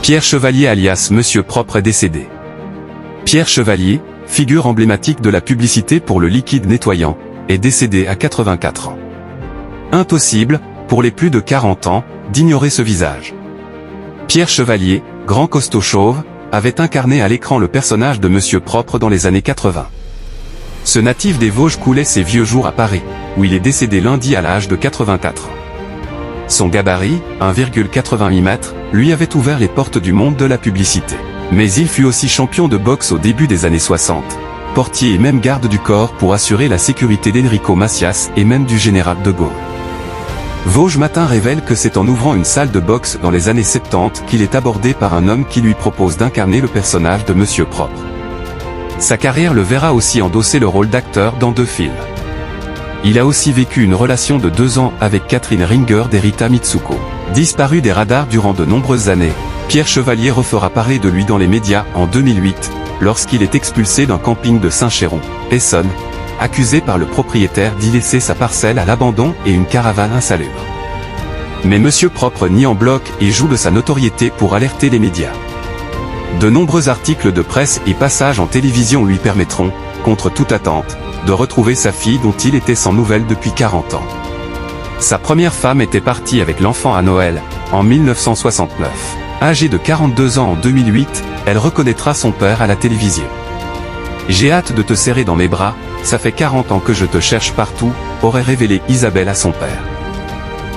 Pierre Chevalier alias Monsieur Propre est décédé. Pierre Chevalier, figure emblématique de la publicité pour le liquide nettoyant, est décédé à 84 ans. Impossible, pour les plus de 40 ans, d'ignorer ce visage. Pierre Chevalier, grand costaud chauve, avait incarné à l'écran le personnage de Monsieur Propre dans les années 80. Ce natif des Vosges coulait ses vieux jours à Paris, où il est décédé lundi à l'âge de 84 ans. Son gabarit, 1,88 m, lui avait ouvert les portes du monde de la publicité. Mais il fut aussi champion de boxe au début des années 60, portier et même garde du corps pour assurer la sécurité d'Enrico Macias et même du général de Gaulle. Vosges Matin révèle que c'est en ouvrant une salle de boxe dans les années 70 qu'il est abordé par un homme qui lui propose d'incarner le personnage de Monsieur Propre. Sa carrière le verra aussi endosser le rôle d'acteur dans 2 films. Il a aussi vécu une relation de 2 ans avec Catherine Ringer d'Erita Mitsuko. Disparu des radars durant de nombreuses années, Pierre Chevalier refera parler de lui dans les médias en 2008, lorsqu'il est expulsé d'un camping de Saint-Chéron, Essonne, accusé par le propriétaire d'y laisser sa parcelle à l'abandon et une caravane insalubre. Mais Monsieur Propre nie en bloc et joue de sa notoriété pour alerter les médias. De nombreux articles de presse et passages en télévision lui permettront, contre toute attente, de retrouver sa fille dont il était sans nouvelles depuis 40 ans. Sa première femme était partie avec l'enfant à Noël, en 1969. Âgée de 42 ans en 2008, elle reconnaîtra son père à la télévision. « J'ai hâte de te serrer dans mes bras, ça fait 40 ans que je te cherche partout », aurait révélé Isabelle à son père.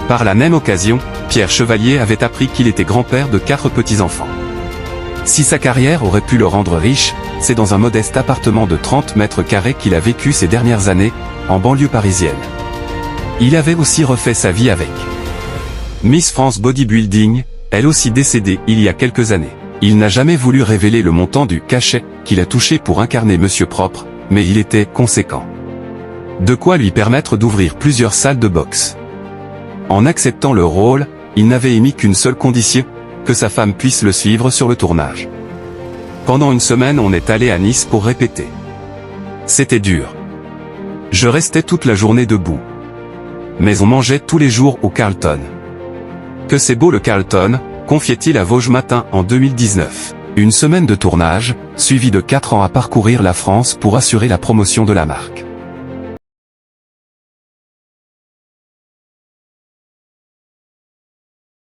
Par la même occasion, Pierre Chevalier avait appris qu'il était grand-père de 4 petits-enfants. Si sa carrière aurait pu le rendre riche, c'est dans un modeste appartement de 30 mètres carrés qu'il a vécu ces dernières années, en banlieue parisienne. Il avait aussi refait sa vie avec Miss France Bodybuilding, elle aussi décédée il y a quelques années. Il n'a jamais voulu révéler le montant du cachet qu'il a touché pour incarner Monsieur Propre, mais il était conséquent. De quoi lui permettre d'ouvrir plusieurs salles de boxe. En acceptant le rôle, il n'avait émis qu'une seule condition, que sa femme puisse le suivre sur le tournage. Pendant une semaine on est allé à Nice pour répéter. C'était dur. Je restais toute la journée debout. Mais on mangeait tous les jours au Carlton. Que c'est beau le Carlton, confiait-il à Vosges Matin en 2019. Une semaine de tournage, suivie de 4 ans à parcourir la France pour assurer la promotion de la marque.